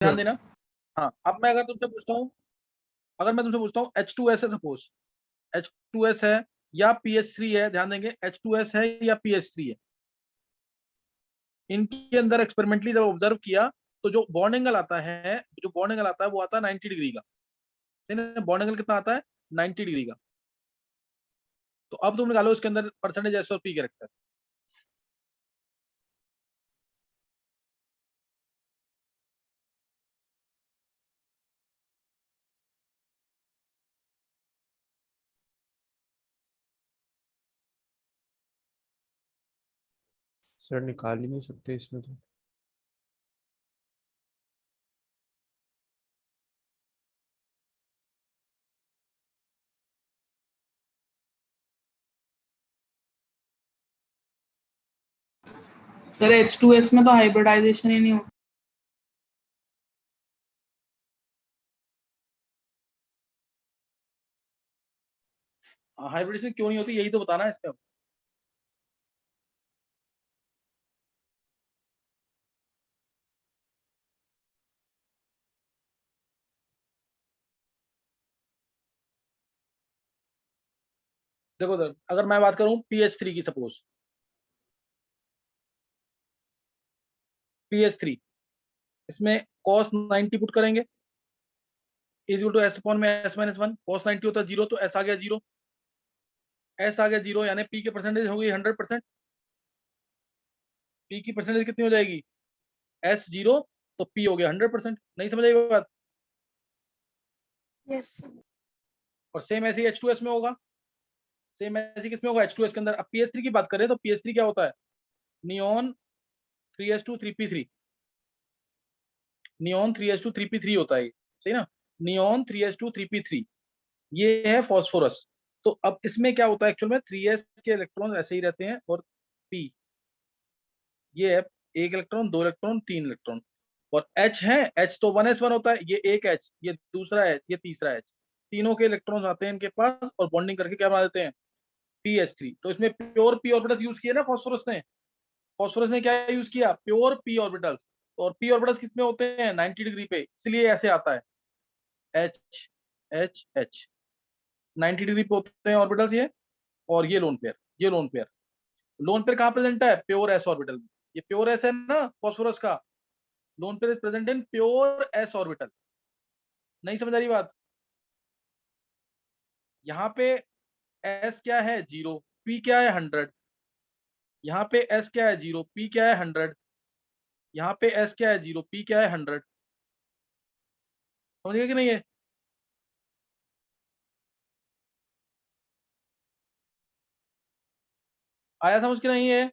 ध्यान देना। हाँ, अब मैं अगर तुमसे पूछता हूँ, H2S है, सपोज H2S है या PH3 है, ध्यान देंगे H2S है या PH3 है, इनके अंदर एक्सपेरिमेंटली जब ऑब्जर्व किया तो जो बॉन्ड एंगल आता है, वो आता है 90 डिग्री का। बॉन्ड एंगल कितना आता है? 90 डिग्री का। तो अब तुम निकालो इसके अंदर परसेंटेज एस और पी कैरेक्टर। सर निकाल ही नहीं सकते इसमें तो। सर H2S में तो हाइब्रिडाइजेशन ही नहीं होता। हाइब्रिडेशन क्यों नहीं होती, यही तो बताना है इसका। देखो सर, अगर मैं बात करूं PH3 की, सपोज PH3, इसमें cos 90 पुट करेंगे is equal to S upon में S-1, cos 90 होता है 0, तो S आ गया 0, S आ गया 0, यानी P की परसेंटेज हो गई 100%। P की परसेंटेज कितनी हो जाएगी? S 0, तो P हो गया 100%। नहीं समझ आई बात? यस। और सेम ऐसे ही H2S में होगा, सेम ऐसे किसमें होगा? H2S के अंदर। अब PH3 की बात करें तो PH3 क्या होता है? Neon 3s2 3p3, neon 3s2 3p3 होता है, सही ना? नियॉन 3s2 3p3, ये है फॉस्फोरस। तो अब इसमें क्या होता है एक्चुअल में, 3s के इलेक्ट्रॉन ऐसे ही रहते हैं, और p ये है एक इलेक्ट्रॉन, दो इलेक्ट्रॉन, तीन इलेक्ट्रॉन। और H है, H तो 1s1 होता है, ये एक H, ये दूसरा H, ये तीसरा H, तीनों के इलेक्ट्रॉन्स आते हैं इनके पास और बॉन्डिंग करके क्या बना देते हैं? PH3। तो इसमें प्योर p ऑर्बिटल्स यूज किए ना फॉस्फोरस ने। फॉस्फोरस ने क्या यूज किया? Pure p orbitals. और p ऑर्बिटल्स किसमें होते हैं? 90 डिग्री पे, इसलिए ऐसे आता है H H H। 90 डिग्री पे होते हैं ऑर्बिटल्स ये। और ये लोन पेयर, ये लोन पेयर, लोन पेयर कहाँ प्रेजेंट है? प्योर s ऑर्बिटल में। ये प्योर s है ना फॉस्फोरस का, lone pair is present in pure s orbital. नहीं समझ आ रही बात? यहाँ पे s क्या है? 0, p क्या है? 100। यहाँ पे s क्या है? 0, p क्या है? 100। यहाँ पे s क्या है? 0, p क्या है? 100। समझ गए कि नहीं है? आया समझ के नहीं है?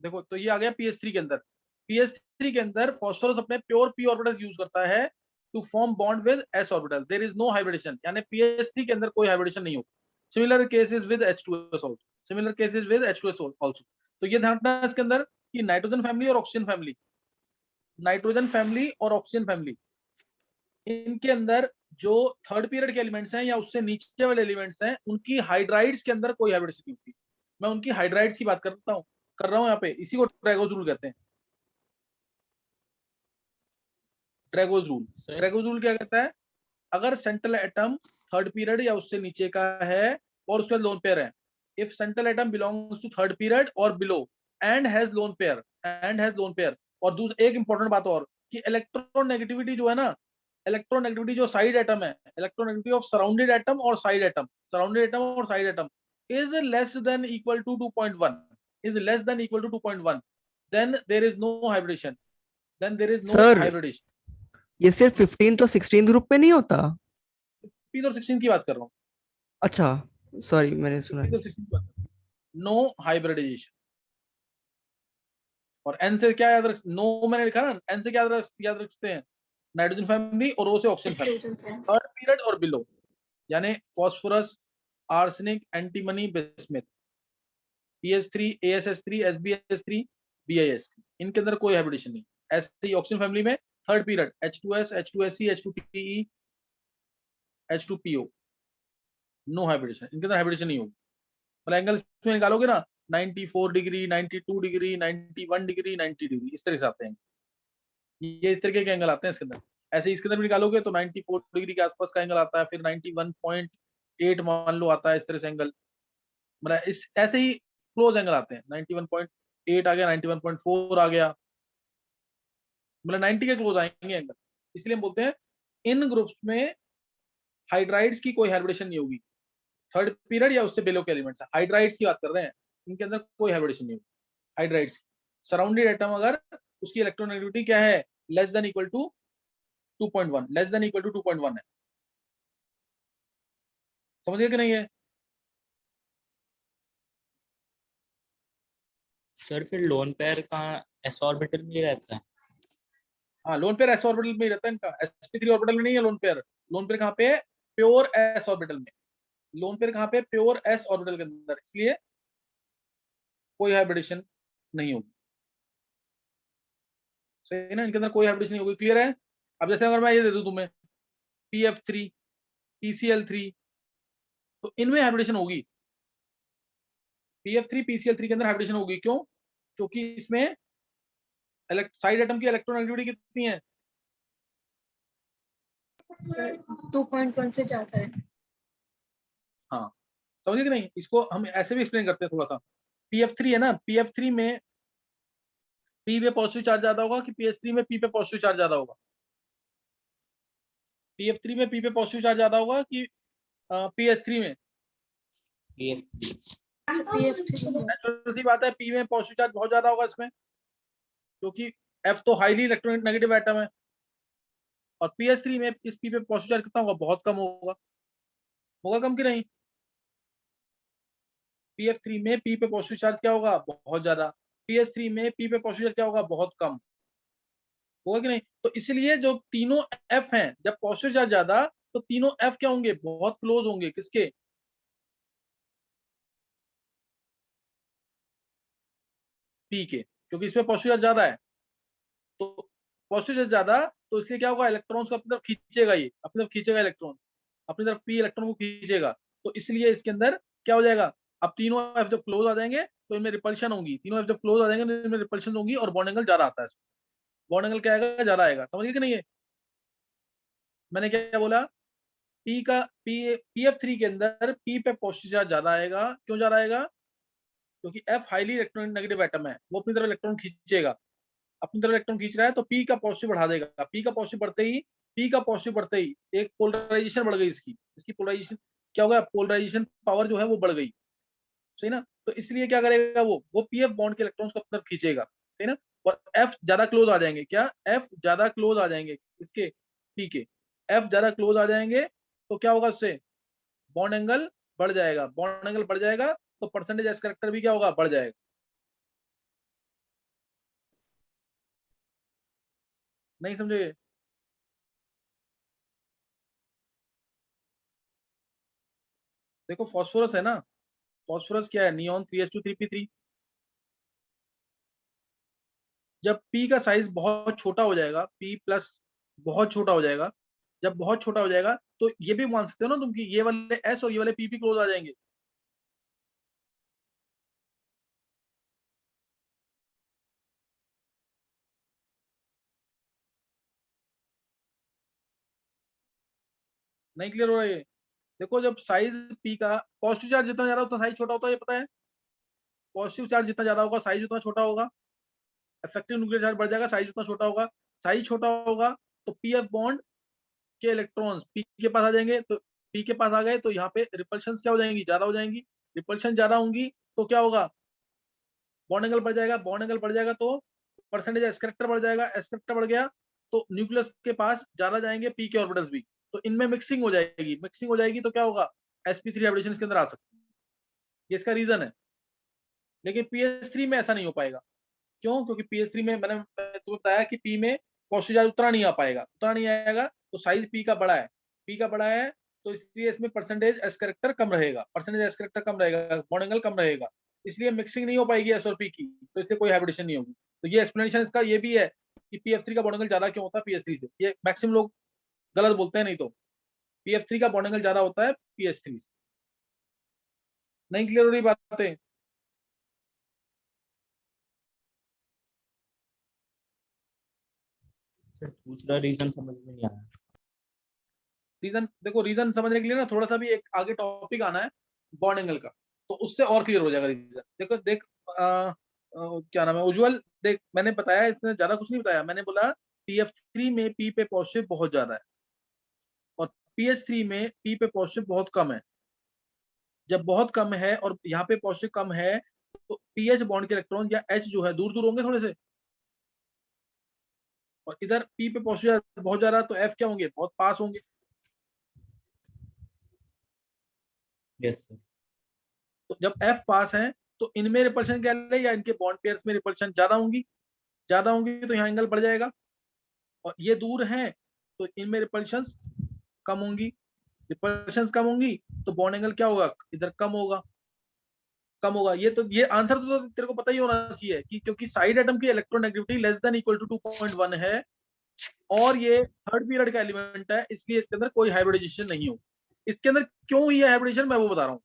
देखो, तो ये आ गया PH3 के अंदर। PH3 के अंदर फॉस्फोरस अपने प्योर p ऑर्बिटल यूज करता है to form bond with s orbital. There is no hybridisation, यानी PH3 के अंदर कोई हाइब्रिडेशन नहीं होगा। Similar cases with H2S also, similar cases with H2S also. तो ये ध्यान रखना है इसके अंदर कि नाइट्रोजन फैमिली और ऑक्सीजन फैमिली, नाइट्रोजन फैमिली और ऑक्सीजन फैमिली, इनके अंदर जो थर्ड पीरियड के एलिमेंट्स हैं या उससे नीचे वाले एलिमेंट्स हैं, उनकी हाइड्राइड्स के अंदर कोई हाइब्रिडेशन नहीं होती। मैं उनकी हाइड्राइड्स की बात कर रहा हूँ यहाँ पे, इसी को ड्रैगोज रूल कहते हैं। ड्रैगोज रूल, सर ड्रैगोज रूल क्या कहता है? अगर सेंट्रल एटम थर्ड पीरियड या उससे नीचे का है और उसके लोन पेयर है, if central atom belongs to third period और below and has lone pair, और दूसरा एक इंपॉर्टेंट बात और, कि इलेक्ट्रोनेगेटिविटी जो है ना, इलेक्ट्रोनेगेटिविटी जो साइड एटम है, इलेक्ट्रोनेगेटिविटी ऑफ सराउंडेड एटम और side atom is less than equal to 2.1, is less than equal to 2.1, then there is no hybridisation, then there is no sir hybridisation. ये सिर्फ 15 तो 16 group में नहीं होता? 15 और 16 की बात कर रहा हूँ, अच्छा, सॉरी मैंने सुना। 15 और 16 की बात, नो हाइब्रिडाइजेशन। और एन से क्या याद रख, नो मैंने लिखा ना, एन से क्या याद रखते हैं? नाइट्रोजन फैमिली, और ओ से ऑक्सीजन फैमिली, थर्ड पीरियड और बिलो, यानी phosphorus, arsenic, antimony, bismuth, PH3, ASS3, SbS3, BiS3, इनके अंदर कोई हाइब्रिडेशन नहीं। ऐसे ही ऑक्सीजन फैमिली में third period H2S, H2SC, H2PE, H2PO, no hybridisation, इनके अंदर हाइब्रिडेशन नहीं होगी। मतलब एंगल इसमें निकालोगे ना 94 डिग्री, 92 डिग्री, 91 डिग्री, 90 डिग्री, इस तरह से आते हैं। ये इस तरीके के एंगल आते हैं इसके अंदर। ऐसे इसके अंदर भी निकालोगे तो 94 डिग्री के आसपास का एंगल आता है, फिर 91.8 मान लो आता है, इस तरह से एंगल। मतलब इस ऐसे ही क्लोज एंगल आते हैं। 91.8 आ गया, 91.4 आ गया, मतलब 90 के क्लोज आएंगे एंगल। इसलिए हम बोलते हैं इन ग्रुप्स में हाइड्राइड्स की कोई हाइब्रिडेशन नहीं होगी। थर्ड पीरियड या उससे बेलो के एलिमेंट्स, हाइड्राइड्स की बात कर रहे हैं, इनके अंदर कोई हाइब्रिडेशन नहीं होगी। हाइड्राइड्स सराउंडेड एटम अगर उसकी इलेक्ट्रोनेगेटिविटी क्या है, less than equal to 2.1, less than equal to 2.1 है। समझिए कि नहीं है? सर फिर लोन पेयर कहाँ एस ऑर्बिटल में ही रहता है? हाँ, लोन पेयर एस ऑर्बिटल में ही रहता है इनका, sp3 ऑर्बिटल में नहीं है लोन पेयर। लोन पेयर कहाँ पे है? प्योर एस ऑर्बिटल में। लोन पेयर कहाँ पे? प्योर एस ऑर्बिटल के अंदर, इसलिए कोई हाइब्रिडेशन नहीं होगी। सही है ना, इनके अंदर कोई हाइब्रिडेशन नहीं होगी। क्लियर है? अब जैसे अगर मैं ये दे दूं तुम्हें PF3 PCl3, तो इनमें हाइब्रिडेशन होगी। PF3 PCl3 के अंदर हाइब्रिडेशन होगी। क्यों? क्योंकि इसमें साइड एटम की इलेक्ट्रोनेगेटिविटी कितनी है? सर 2.1 से ज्यादा है। हाँ, समझिए कि नहीं? इसको हम ऐसे भी एक्सप्लेन करते हैं थोड़ा सा। PF3 है ना, PF3 में P पे पॉजिटिव चार्ज ज्यादा होगा कि PS3 में P पे पॉजिटिव चार्ज ज्यादा होगा? PF3 में P पे पॉजिटिव चार्ज ज्यादा होगा कि PS3 में? PF3। PF3 में। नेचुरल सी बात है, P में पॉजिटिव चार्ज बहुत ज्यादा होगा इसमें, क्योंकि F तो हाईली इलेक्ट्रोनेगेटिव एटम है। और PS3 में इस P पे पॉजिटिव चार्ज कितना होगा? बहुत कम होगा। होगा कम कि नहीं? PF3 में P पे पॉजिटिव चार्ज क्या होगा? बहुत ज्यादा। PS3 में P पे पॉजिटिव चार्ज क्या होगा? बहुत कम। होगा कि नहीं? तो इसलिए जो तीनों F हैं, जब पॉजिटिव चार्ज ज्यादा, तो तीनों F क्या होंगे? बहुत क्लोज होंगे। किसके? P के, क्योंकि इसमें पॉजिटिव चार्ज ज्यादा है। तो पॉजिटिव चार्ज ज्यादा, तो इसलिए क्या होगा? इलेक्ट्रॉन्स को अपनी तरफ खींचेगा, ये अपनी तरफ खींचेगा इलेक्ट्रॉन, अपनी तरफ P इलेक्ट्रॉन को खींचेगा। तो इसलिए इसके अंदर क्या हो जाएगा? अब तीनों F जब क्लोज आ जाएंगे तो इनमें रिपल्शन होगी। तीनों F जब क्लोज आ जाएंगे तो इनमें रिपल्शन होगी और बॉन्ड एंगल ज्यादा आता है। बॉन्ड एंगल क्या आएगा? ज्यादा आएगा। समझिए कि नहीं है? मैंने क्या बोला? पी का PF3 के अंदर P पे पॉजिटिव चार्ज ज्यादा आएगा। क्यों ज्यादा आएगा? क्योंकि F हाईली इलेक्ट्रोनेगेटिव एटम है, वो अपनी तरफ इलेक्ट्रॉन खींचेगा। अपनी तरफ इलेक्ट्रॉन खींच रहा है तो P का पॉजिटिव बढ़ा देगा। P का पॉजिटिव बढ़ते ही एक पोलराइजेशन बढ़ गई इसकी। इसकी पोलराइजेशन क्या हो गया? पोलराइजेशन पावर जो है वो बढ़ गई। सही ना? तो इसलिए क्या करेगा? वो PF बॉन्ड के इलेक्ट्रॉन्स को अपनी तरफ खींचेगा। सही ना? और F ज्यादा क्लोज आ जाएंगे। क्या? F ज्यादा क्लोज आ जाएंगे इसके, P के। F ज्यादा क्लोज आ जाएंगे तो क्या होगा? उससे बॉन्ड एंगल बढ़ जाएगा। बॉन्ड एंगल बढ़ जाएगा तो परसेंटेज एस कैरेक्टर भी क्या होगा? बढ़ जाएगा। नहीं समझे? देखो फास्फोरस है ना, फास्फोरस क्या है? Neon 3s2 3p3। जब P का साइज बहुत छोटा हो जाएगा, P प्लस बहुत छोटा हो जाएगा, जब बहुत छोटा हो जाएगा तो ये भी मान सकते हो ना तुम कि ये वाले S और ये वाले P भी क्लोज आ जाएंगे। नहीं क्लियर हो रहा है ये? देखो जब साइज P का, पॉजिटिव चार्ज जितना ज्यादा उतना साइज छोटा होता है, ये पता है? पॉजिटिव चार्ज जितना ज्यादा होगा साइज उतना छोटा होगा। इफेक्टिव न्यूक्लियर चार्ज बढ़ जाएगा, साइज उतना छोटा होगा। साइज छोटा होगा तो PF बॉन्ड के इलेक्ट्रॉन्स P के पास आ जाएंगे। तो P के पास आ गए तो यहाँ पे रिपल्शन क्या हो जाएंगी? ज्यादा हो जाएंगी। रिपल्शन ज्यादा होंगी तो क्या होगा? बॉन्ड एंगल बढ़ जाएगा। बॉन्ड एंगल बढ़ जाएगा तो परसेंटेज एस कैरेक्टर बढ़ जाएगा। एस कैरेक्टर बढ़ गया तो न्यूक्लियस के पास ज्यादा जाएंगे P के ऑर्बिटल्स भी, तो इनमें मिक्सिंग हो जाएगी। मिक्सिंग हो जाएगी तो क्या होगा? sp3 हाइब्रिडेशन इसके अंदर आ सकती है। ये इसका रीजन है। लेकिन PS3 में ऐसा नहीं हो पाएगा। क्यों? क्योंकि PS3 में मैंने तुम्हें बताया कि P में पॉजिटिव चार्ज उतना नहीं आ पाएगा, उतना नहीं आएगा। तो साइज P का बड़ा है, P का बड़ा है, तो इसलिए इसमें परसेंटेज एस कैरेक्टर कम रहेगा। परसेंटेज एस कैरेक्टर कम रहेगा, बॉन्ड एंगल कम रहेगा, इसलिए मिक्सिंग नहीं हो पाएगी एस और P की, तो इससे कोई हाइब्रिडेशन नहीं होगी। तो ये एक्सप्लेनेशन इसका ये भी है कि PF3 का बॉन्ड एंगल ज्यादा क्यों होता है PS3 से। ये मैक्सिमम लोग गलत बोलते हैं, नहीं तो PF3 का बॉन्ड एंगल ज्यादा होता है PS3 से। नहीं क्लियर हो रही बातें? सर दूसरा रीजन समझ में नहीं आया। रीजन देखो, रीजन समझने के लिए ना थोड़ा सा भी एक आगे टॉपिक आना है बॉन्ड एंगल का, तो उससे और क्लियर हो जाएगा रीजन। देखो देख क्या नाम है उज्जवल, देख मैंने बताया, इसने ज्यादा कुछ नहीं बताया। मैंने बोला PF3 में P पे पॉजिटिव बहुत ज्यादा है और PH3 में P पे पॉजिटिव बहुत कम है। जब बहुत कम है और यहाँ पे पॉजिटिव कम है तो PH बॉन्ड के इलेक्ट्रॉन या H जो है दूर दूर होंगे थोड़े से, और इधर P पे पॉजिटिव बहुत ज्यादा तो F क्या होंगे, बहुत पास होंगे। Yes sir. तो जब F पास है तो इनमें रिपल्शन क्या है, या इनके बॉन्ड पेयर्स में रिपल्शन ज्यादा होंगी तो यहाँ एंगल बढ़ जाएगा। और ये दूर हैं तो इनमें रिपल्शंस कम होंगी, रिपल्शंस कम होंगी तो बॉन्ड एंगल क्या होगा, इधर कम होगा। ये आंसर तो तेरे को पता ही होना चाहिए कि क्योंकि साइड एटम की electronegativity less than equal to 2.1 है और ये थर्ड पीरियड का एलिमेंट है, इसलिए इसके अंदर कोई हाइब्रिडाइजेशन नहीं हो। इसके अंदर क्यों हुई है हाइब्रिडाइजेशन, मैं वो बता रहा हूँ।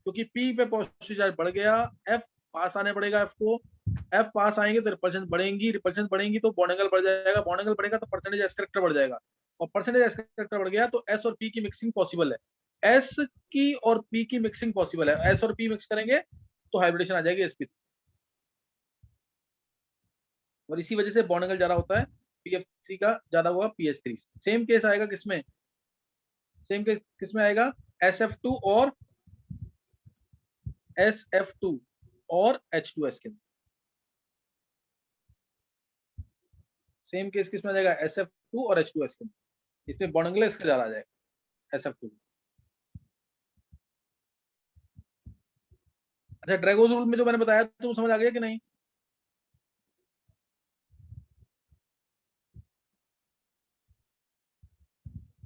क्योंकि P पे पॉजिटिव चार्ज बढ़ गया, F पास आने पड़ेगा F को, F पास आएंगे तो रिपल्शन बढ़ेंगी तो बॉन्ड एंगल बढ़ जाएगा, बॉन्ड एंगल बढ़ेगा तो परसेंटेज एस कैरेक्टर बढ़ जाएगा, और परसेंटेज एस कैरेक्टर बढ़ गया तो S और P की मिक्सिंग पॉसिबल है, S की और P की मिक्सिंग पॉसिबल है। S और P मिक्स करेंगे तो हाइब्रिडेशन आ जाएगी sp3, और इसी वजह से बॉन्ड एंगल ज्यादा होता है PF3 का ज्यादा हुआ PH3। सेम केस आएगा किसमें, आएगा SF2 और SF2 और H2S के अंदर। सेम केस किसमें आ जाएगा, SF2 और H2S के अंदर। इसमें बॉन्ड एंगल इसका ज्यादा आ जाएगा SF2। अच्छा, ड्रैगोज रूल में जो मैंने बताया तुम समझ आ गया कि नहीं?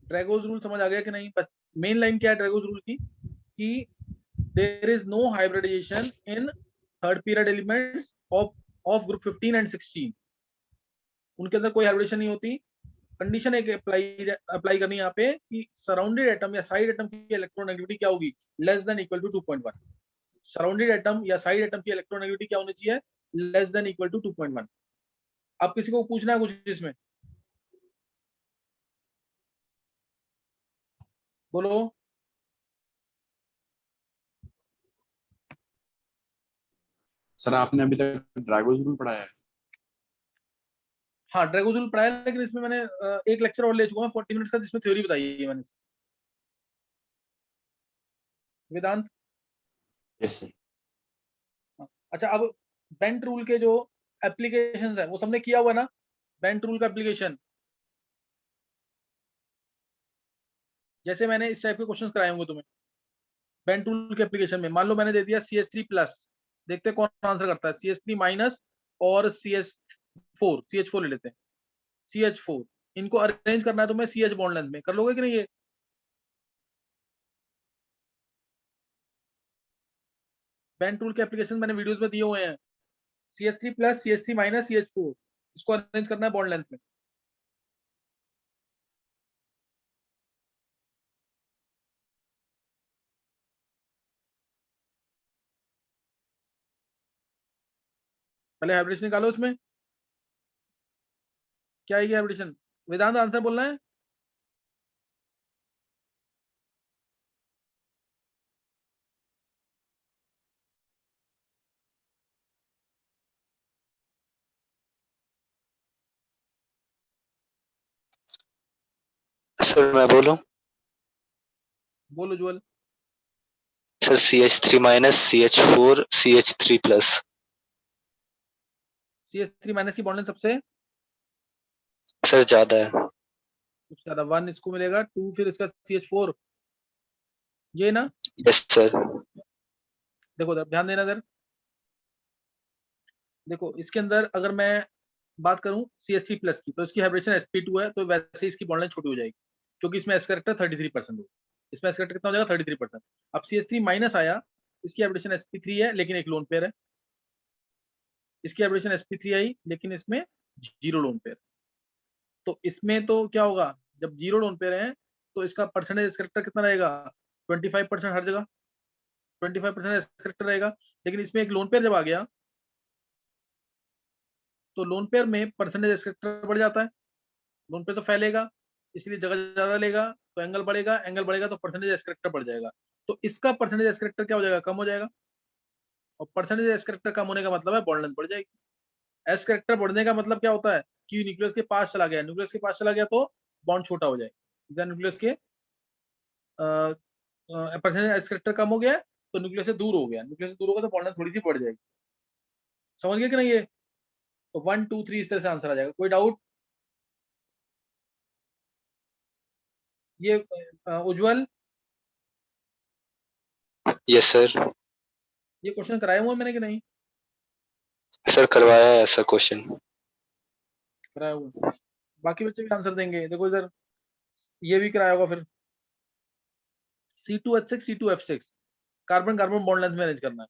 ड्रैगोज रूल समझ आ गया कि नहीं? बस मेन लाइन क्या है ड्रैगोज रूल की, कि there is no hybridisation in third period elements of group 15 and 16। उनके अंदर कोई हाइब्रिडेशन नहीं होती। कंडीशन एक अप्लाई करनी है यहाँ पे कि सराउंडेड एटम या साइड एटम की इलेक्ट्रोनेगेटिविटी क्या होगी, less than equal to 2.1। Surrounded atom या साइड एटम की इलेक्ट्रोनेगेटिविटी क्या होनी चाहिए, लेस देन इक्वल टू 2.1। अब किसी को पूछना है कुछ इसमें, बोलो। सर आपने अभी तक ड्रैगोज रूल पढ़ाया है? हाँ ड्रैगोज रूल पढ़ाया है, लेकिन इसमें मैंने एक लेक्चर और ले चुका हूँ 40 मिनट्स का, जिसमें थ्योरी बताई है मैंने। वेदांत, यस सर। अच्छा अब बेंट रूल के जो एप्लीकेशंस है वो सबने किया हुआ ना, बेंट रूल का एप्लीकेशन। जैसे मैंने इस टाइप के क्वेश्चंस कराए होंगे तुम्हें बेंट रूल के एप्लीकेशन में। मान लो मैंने दे दिया CH3+, देखते कौन आंसर करता है, CH3- और CH4 ले लेते हैं। CH4 इनको अरेंज करना है तुम्हें CH बॉन्ड लेंथ में, कर लोगे कि नहीं ये? बेंट रूल के एप्लीकेशन मैंने वीडियोस में दिए हुए हैं। CH3+, CH3-, CH4, इसको अरेंज करना है बॉन्ड लेंथ में। पहले हाइब्रिडेशन निकालो, इसमें क्या है ये हाइब्रिडेशन? वेदांत आंसर बोलना है। सर मैं बोलूं? बोलो ज्वल। Sir CH3- CH4 CH3+। CH3- की बॉन्ड लेंथ सबसे सर ज्यादा है। सबसे ज्यादा 1 इसको मिलेगा, 2 फिर इसका CH4, ये ना। Yes sir. देखो ध्यान देना इधर, देखो इसके अंदर अगर मैं बात करूं CH3+ की, तो इसकी हाइब्रिडेशन sp2 है, तो वैसे इसकी बॉन्ड लेंथ छोटी हो जाएगी क्योंकि इसमें एस कैरेक्टर 33% होगा। इसमें एस कैरेक्टर कितना हो जाएगा, 33%। अब CH3- आया, इसकी हाइब्रिडेशन sp3 है लेकिन एक लोन पेयर है। इसकी हाइब्रिडेशन sp3 आई लेकिन इसमें 0 लोन पेयर। तो इसमें तो क्या होगा, जब 0 लोन पेयर है तो इसका परसेंटेज करेक्टर कितना रहेगा? 25% हर जगह 25% करेक्टर रहेगा। लेकिन इसमें एक लोन पेयर जब आ गया तो लोन पेयर में परसेंटेज करेक्टर बढ़ जाता है, लोन पेयर तो फैलेगा इसलिए जगह ज्यादा लेगा, तो एंगल बढ़ेगा तो परसेंटेज करेक्टर बढ़ जाएगा। तो इसका परसेंटेज करेक्टर क्या हो जाएगा? कम हो जाएगा। और परसेंटेज करेक्टर कम होने का मतलब है बॉन्ड लेंथ बढ़ जाएगी। एस करेक्टर बढ़ने का मतलब क्या होता है कि न्यूक्लियस के पास चला गया, न्यूक्लियस के पास चला गया तो बॉन्ड छोटा हो जाएगा। न्यूक्लियस के परसेंटेज एस करेक्टर कम हो गया है, तो न्यूक्लियस से दूर हो गया, न्यूक्लियस से दूर होगा तो बॉन्ड लेंथ थोड़ी सी बढ़ जाएगी। समझ गए कि नहीं? ये तो 1 2 3 इस तरह से आंसर आ जाएगा। कोई डाउट? ये उज्जवल, यस सर। ये क्वेश्चन कराए हुए हैं मैंने कि नहीं सर करवाया है ऐसा क्वेश्चन। कराया हुआ? बाकी बच्चे भी आंसर देंगे। देखो इधर ये भी कराया होगा फिर। C2H6 C2F6 carbon carbon bond length manage करना है।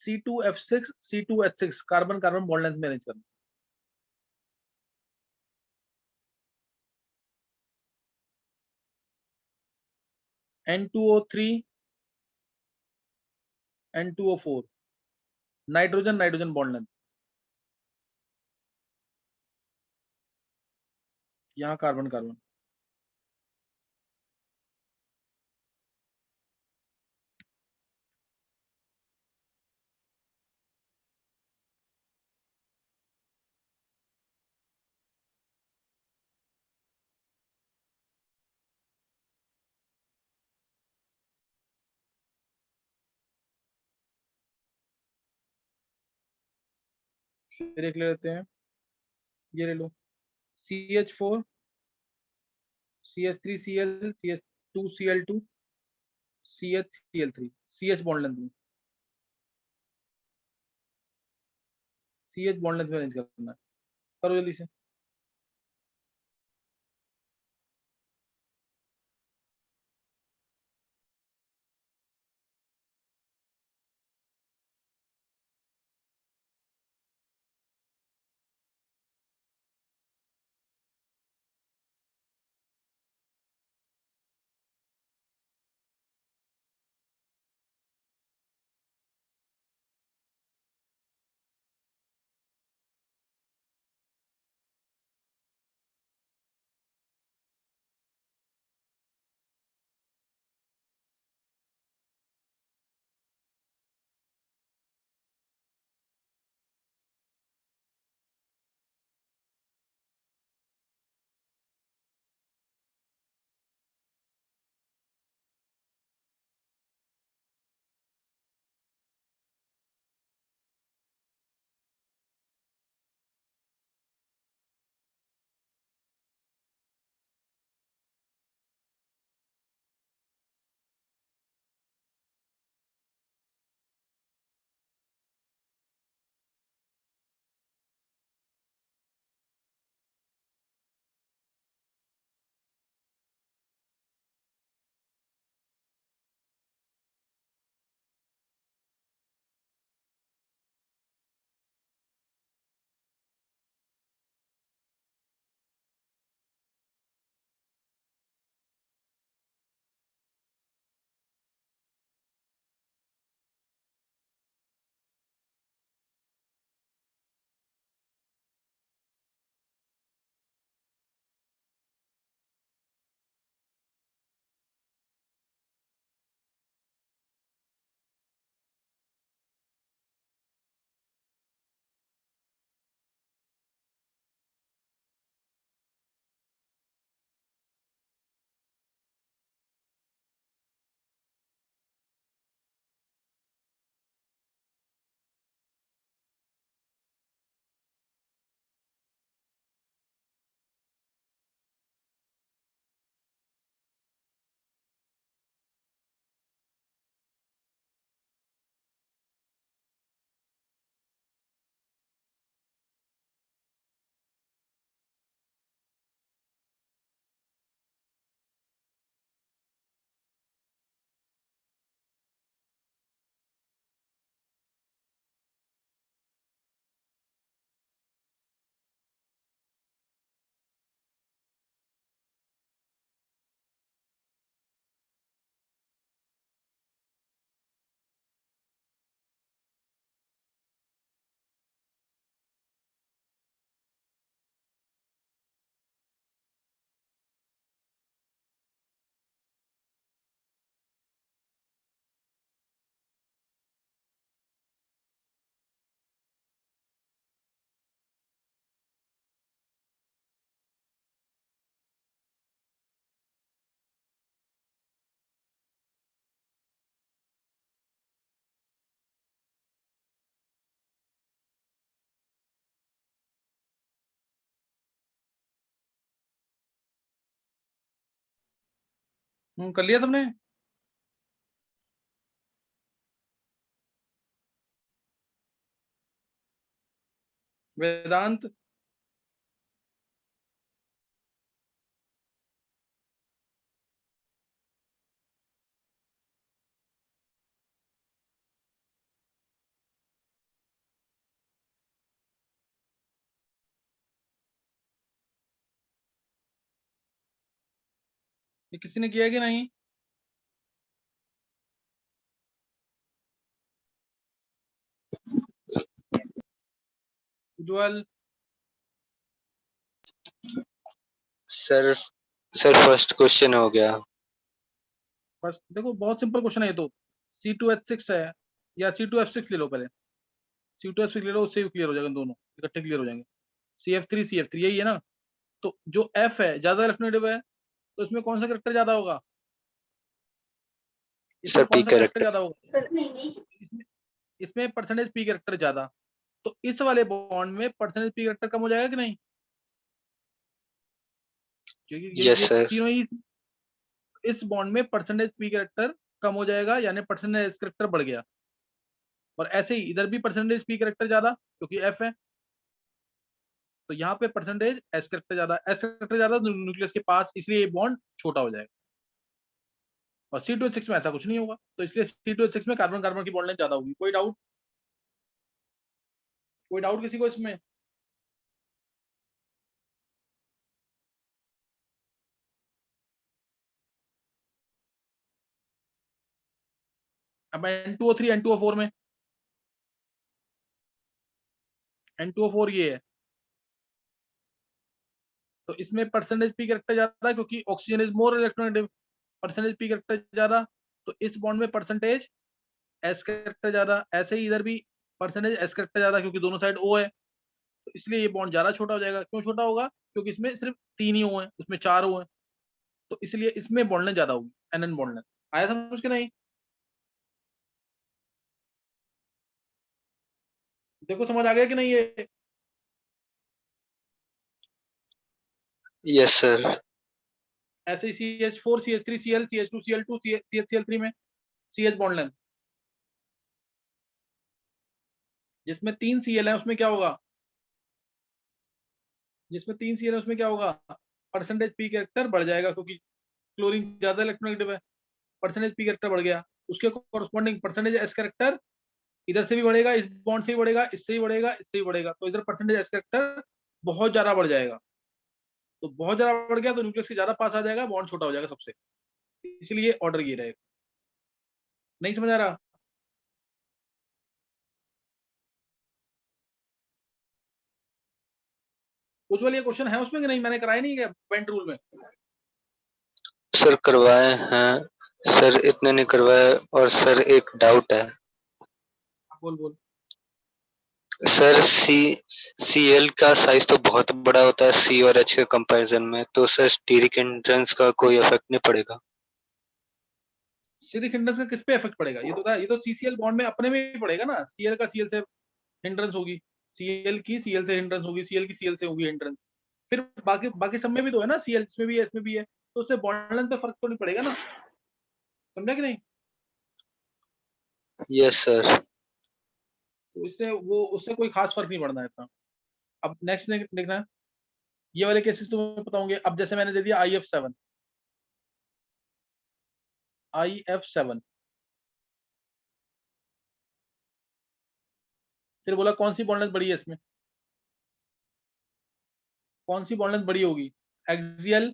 C2F6 C2H6 carbon carbon bond length manage करना। N2O3 N2O4 nitrogen nitrogen bond length, यहाँ कार्बन कार्बन। फिर एक ले लेते हैं, ये ले लो CH4 CH3Cl CH2Cl2 CHCl3 CH bond length में, CH बॉन्ड लेंथ मैनेज करना है। करो जल्दी से। कर लिया तुमने? वेदांत? ये किसी ने किया कि नहीं? उज्ज्वल? सर सर फर्स्ट क्वेश्चन हो गया। फर्स्ट देखो बहुत सिंपल क्वेश्चन है ये तो। C2H6 है या C2F6 ले लो पहले। C2F6 ले लो, उससे भी क्लियर हो जाएगा, दोनों इकट्ठे क्लियर हो जाएंगे। CF3 यही है ना। तो जो F है ज्यादा इलेक्ट्रोनेगेटिव है, तो इसमें कौन सा करेक्टर ज्यादा होगा? इसमें सर कौन पी सा करेक्टर कैरेक्टर। ज्यादा होगा? इसमें परसेंटेज पी करेक्टर ज्यादा। तो इस वाले बॉन्ड में परसेंटेज पी करेक्टर कम हो जाएगा कि नहीं? क्योंकि यस ये सर। तीनों ही इस बॉन्ड में परसेंटेज पी करेक्टर कम हो जाएगा, यानी परसेंटेज एस करेक्टर बढ़ गया। और ऐसे ही इधर भी परसेंटेज पी करेक्टर ज्यादा, क्योंकि एफ है। तो यहाँ पे परसेंटेज एस करेक्टर ज्यादा न्यूक्लियस के पास, इसलिए ये बॉन्ड छोटा हो जाएगा। और C2H6 में ऐसा कुछ नहीं होगा, तो इसलिए C2H6 में कार्बन कार्बन की बॉन्ड लेंथ ज्यादा होगी। कोई डाउट? कोई डाउट किसी को इसमें? अब N2O3 N2O4 में, N2O4 ये है, तो इसमें परसेंटेज पी करेक्टर ज्यादा है, क्योंकि oxygen is more electronegative. Percentage P character ज्यादा, तो इस बॉन्ड में परसेंटेज एस करेक्टर ज्यादा। ऐसे ही इधर भी परसेंटेज एस करेक्टर ज्यादा, क्योंकि दोनों साइड ओ है, तो इसलिए ये बॉन्ड ज्यादा छोटा हो जाएगा। क्यों छोटा होगा? क्योंकि इसमें सिर्फ 3 ही ओ है, उसमें 4 ओ है, तो इसलिए इसमें बॉन्ड लेंथ ज्यादा होगी, एन बॉन्ड लेंथ। आया समझ के नहीं? देखो समझ आ गया कि नहीं ये? Yes sir. ऐसे ही CH4 CH3 Cl CH2 Cl2 CH3 में CH बॉन्ड लेंथ, जिसमें 3 Cl है उसमें क्या होगा? जिसमें 3 Cl है उसमें क्या होगा? परसेंटेज पी कैरेक्टर बढ़ जाएगा, क्योंकि क्लोरीन ज्यादा इलेक्ट्रोनेगेटिव है, परसेंटेज पी कैरेक्टर बढ़ गया। उसके कॉरस्पॉन्डिंग परसेंटेज एस कैरेक्टर इधर से भी बढ़ेगा, इस बॉन्ड से भी बढ़ेगा, इससे भी बढ़ेगा, इससे भी बढ़ेगा, तो इधर परसेंटेज एस कैरेक्टर बहुत ज्यादा बढ़ जाएगा। तो बहुत ज्यादा बढ़ गया तो न्यूक्लियस के ज्यादा पास आ जाएगा, बॉन्ड छोटा हो जाएगा सबसे। इसलिए ऑर्डर ये रहेगा। नहीं समझ आ रहा? उज्ज्वल ये क्वेश्चन है उसमें कि नहीं? मैंने कराया नहीं क्या बेंट रूल में? सर करवाए हैं सर, इतने नहीं करवाए। और सर एक डाउट है बोल बोल। सर। Cl का साइज तो बहुत बड़ा होता है C और H के कंपैरिजन में, तो सर स्टीरिक हिंड्रेंस का कोई इफेक्ट नहीं पड़ेगा? स्टीरिक हिंड्रेंस का किस पे इफेक्ट पड़ेगा? ये तो CCl बॉन्ड में अपने में ही पड़ेगा ना। Cl का Cl से हिंड्रेंस होगी, Cl की Cl से हिंड्रेंस होगी, Cl की Cl से होगी हिंड्रेंस। फिर बाकी बाकी सब में भी तो है ना, Cl इसमें भी है इसमें भी है, तो उससे बॉन्ड लेंथ पे फर्क तो नहीं पड़ेगा ना। समझा कि नहीं? Yes sir. तो इससे वो उससे कोई खास फर्क नहीं पड़ना है इतना। अब नेक्स्ट देखना, ये वाले केसेस तुम्हें पता होंगे। अब जैसे मैंने दे दिया IF7, IF7, फिर बोला कौन सी बॉन्ड लेंथ बड़ी है इसमें? कौन सी बॉन्ड लेंथ बड़ी होगी, एक्सियल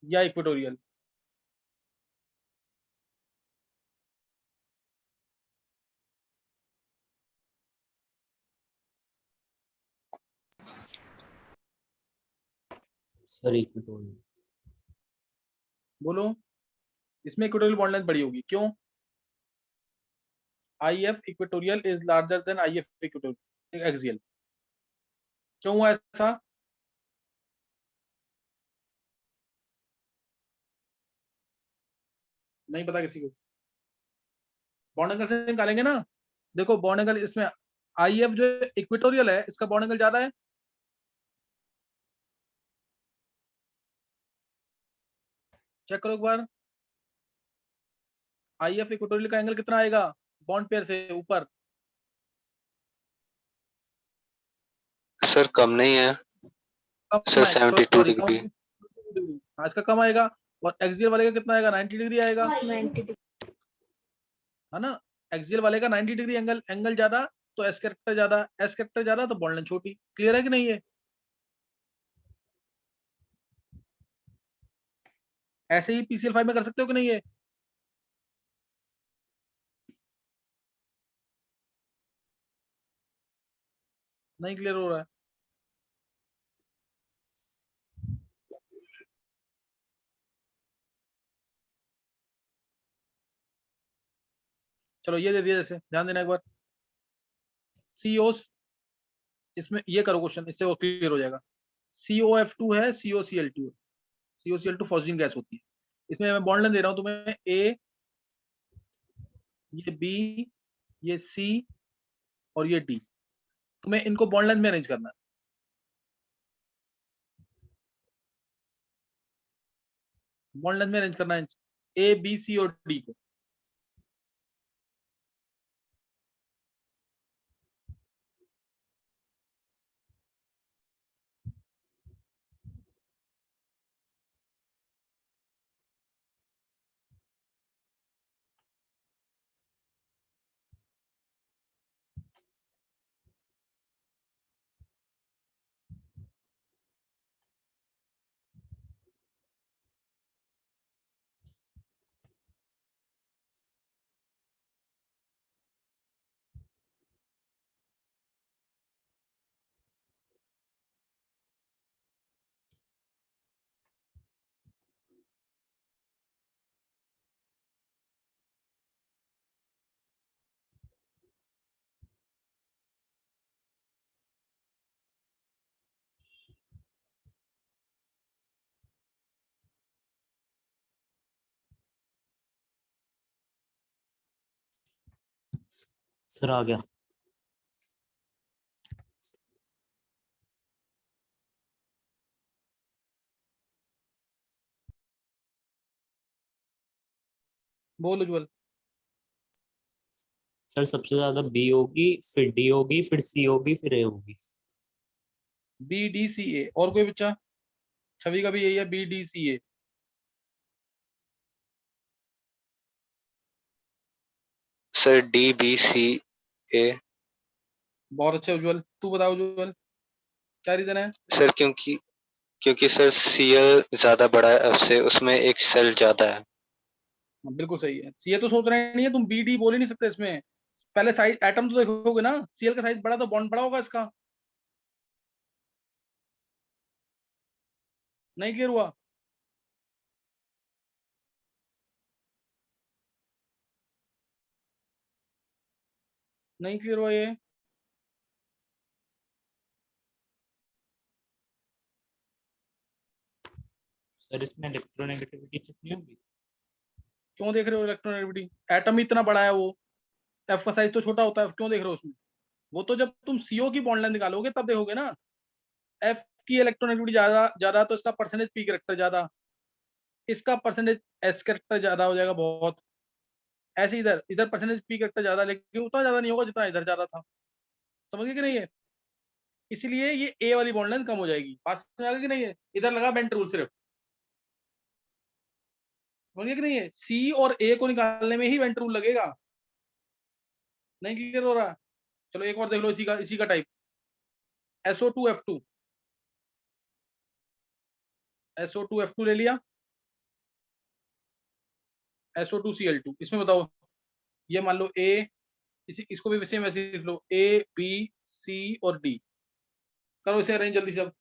या इक्वेटोरियल? Sir equatorial. बोलो। इसमें इक्वेटोरियल बॉन्ड लेंथ बड़ी होगी, क्यों? IF equatorial is larger than IF equatorial axial. क्यों हुआ ऐसा? नहीं पता किसी को? बॉन्ड एंगल से निकालेंगे ना। देखो बॉन्ड एंगल इसमें IF जो इक्वेटोरियल है, इसका बॉन्ड एंगल ज्यादा है। चेक करो एक बार। आई एफ इक्वेटोरियल का एंगल कितना आएगा बॉन्ड पेयर से ऊपर? सर कम नहीं है कम सर, आएगा, 72 सॉरी कम, डिग्री। हाँ इसका कम आएगा। और एक्सियल वाले का कितना आएगा? 90 डिग्री आएगा, 90 है ना। एक्सियल वाले का 90 डिग्री एंगल, एंगल ज्यादा तो एस कैरेक्टर ज्यादा, एस कैरेक्टर ज्यादा तो बॉन्ड लेंथ छोटी। क्लियर है कि नहीं है? ऐसे ही पीसीएल 5 में कर सकते हो कि नहीं है? नहीं क्लियर हो रहा है? चलो ये दे दिया, जैसे ध्यान देना एक बार। सीओ, इसमें ये करो क्वेश्चन, इससे वो क्लियर हो जाएगा। COF2 है, COCl2 है। COCl2 फॉस्फीन गैस होती है। इसमें मैं बॉन्ड लेंथ दे रहा हूँ तुम्हें, ए, ये बी, ये सी और ये डी। तुम्हें इनको बॉन्ड लेंथ में अरेंज करना है। बॉन्ड लेंथ में अरेंज करना है ए बी सी और डी को। सर आ गया। बोल उज्जवल। सर सबसे ज्यादा बी होगी, फिर डी होगी, फिर सी होगी, फिर ए होगी। बी डी सी ए, और कोई बच्चा? छवि का भी यही है, B D C A. Sir DBCA। बहुत अच्छे उज्जवल, तू बताओ उज्जवल, क्या रीजन है? सर क्योंकि क्योंकि सर Cl ज्यादा बड़ा है F से, उसमें एक सेल ज्यादा है। बिल्कुल सही है। सी ए तो सोच रहे नहीं है तुम, बी डी बोल ही नहीं सकते इसमें। पहले साइज एटम तो देखोगे ना, सीएल का साइज बड़ा तो बॉन्ड बड़ा होगा इसका। नहीं क्लियर हुआ? नहीं क्लियर हुआ ये? सर इसमें इलेक्ट्रोनेगेटिविटी कितनी होगी? क्यों देख रहे हो इलेक्ट्रोनेगेटिविटी? एटम ही इतना बड़ा है वो, एफ का साइज तो छोटा होता है, क्यों देख रहे हो उसमें? वो तो जब तुम सीओ की बॉन्ड लेंथ निकालोगे तब देखोगे ना। एफ की इलेक्ट्रोनेगेटिविटी ज्यादा ज्यादा तो इसका परसेंटेज पी कैरेक्टर ज्यादा, इसका परसेंटेज एस कैरेक्टर ज्यादा हो जाएगा बहुत। ऐसे इधर इधर परसेंटेज पी कैरेक्टर ज्यादा, लेकिन उतना ज्यादा नहीं होगा जितना इधर ज्यादा था। समझ गए कि नहीं है? इसलिए ये ए वाली बॉन्ड लेंथ कम हो जाएगी। पास में आ गया कि नहीं है? इधर लगा बेंट रूल सिर्फ। समझ गए कि नहीं है? सी और ए को निकालने में ही वेंट रूल लगेगा। नहीं क्लियर हो रहा? चलो एक और देख लो इसी का टाइप। SO2F2, SO2F2 ले लिया, SO2Cl2। इसमें बताओ, ये मान लो ए, इसको भी सेम वैसे लिख लो, ए बी सी और डी। करो इसे अरेंज जल्दी से अब।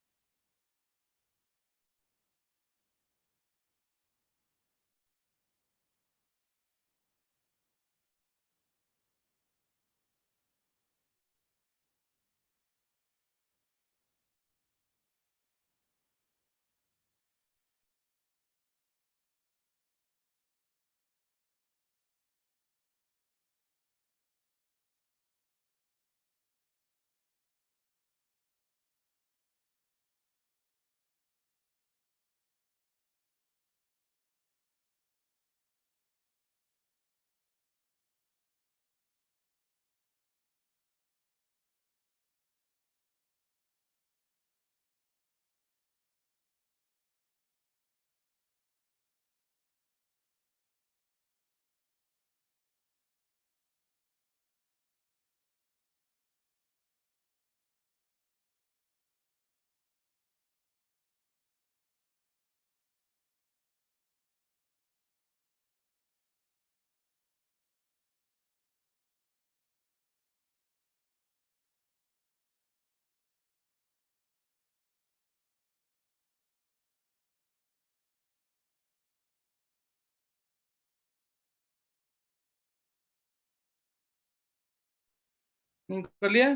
कर लिया?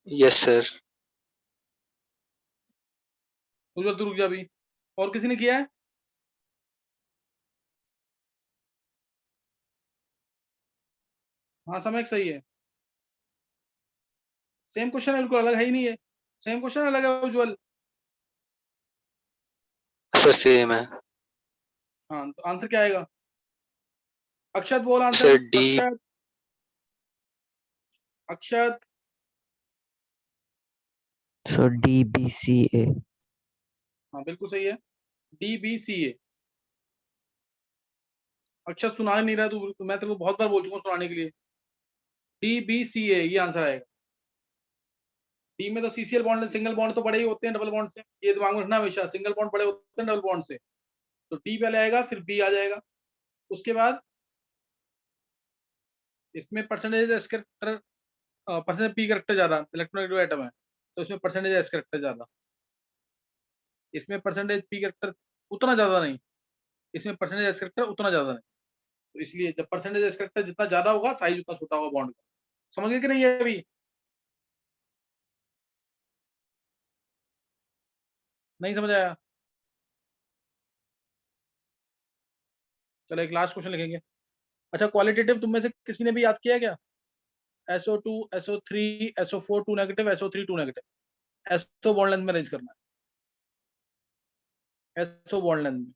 Yes sir. उज्जवल तू रुक जा अभी। और किसी ने किया है? हाँ समय सही है। सेम क्वेश्चन है, बिल्कुल अलग है ही नहीं है। सेम क्वेश्चन अलग है उज्जवल। सर सेम है। हाँ तो आंसर क्या आएगा? अक्षत बोल answer. Sir D. Akshat, Akshat. So DBCA। हाँ बिल्कुल सही है, DBCA। अक्षत सुना ही नहीं रहा तू, मैं तेरे को बहुत बार बोल चुका हूँ सुनाने के लिए। DBCA ये आंसर आएगा। डी में तो CCl बॉन्ड, सिंगल बॉन्ड तो बड़े ही होते हैं डबल बॉन्ड से, ये दिमाग में रखना हमेशा, सिंगल बॉन्ड बड़े होते हैं डबल बॉन्ड से। तो डी पहले आएगा फिर बी आ जाएगा। उसके बाद इसमें percentage S character, percentage P character ज्यादा, इलेक्ट्रोनेगेटिव एटम है तो इसमें परसेंटेज एस करेक्टर ज्यादा। इसमें परसेंटेज पी करेक्टर उतना ज्यादा नहीं, इसमें परसेंटेज एस करेक्टर उतना ज्यादा नहीं। तो इसलिए जब परसेंटेज एस करेक्टर जितना ज्यादा होगा साइज उतना छोटा होगा बॉन्ड का। समझ गए कि नहीं है अभी? नहीं समझ आया? चलो एक लास्ट क्वेश्चन लिखेंगे। अच्छा क्वालिटेटिव तुम में से किसी ने भी याद किया है क्या? SO2 SO3 SO4 2 negative SO3 2 negative, SO bond length में अरेंज करना है, SO बॉन्ड लेंथ में।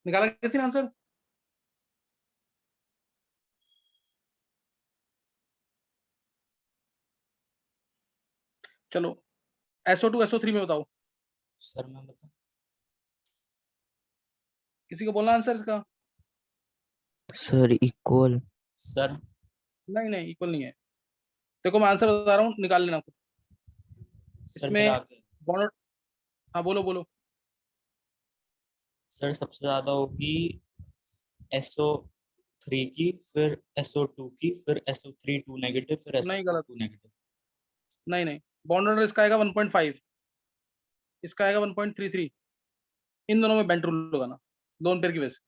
निकाला किसी ने आंसर? चलो SO2 SO3 में बताओ, सर मैं बता। किसी को बोलना आंसर इसका? Sir equal. सर नहीं नहीं इक्वल नहीं है। देखो मैं आंसर बता रहा हूँ, निकाल लेना खुद। सर इसमें मिला के बॉन्ड, हाँ बोलो बोलो। सर सबसे ज्यादा होगी SO3 की, फिर SO2 की, फिर SO3 2 नेगेटिव, फिर नहीं SO4 गलत, 2 नेगेटिव। नहीं नहीं, बॉन्ड ऑर्डर इसका आएगा 1.5, इसका आएगा 1.33। इन दोनों में बेंट रूल लगाना, दोनों पेयर की वजह से।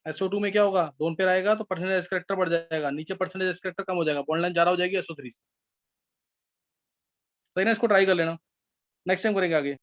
SO2 में क्या होगा, दोनों पेयर आएगा तो परसेंटेज करेक्टर बढ़ जाएगा, नीचे परसेंटेज करेक्टर कम हो जाएगा, बॉन्ड लाइन ज्यादा हो जाएगी SO3 से। सही ना, इसको ट्राई कर लेना, नेक्स्ट टाइम करेंगे आगे।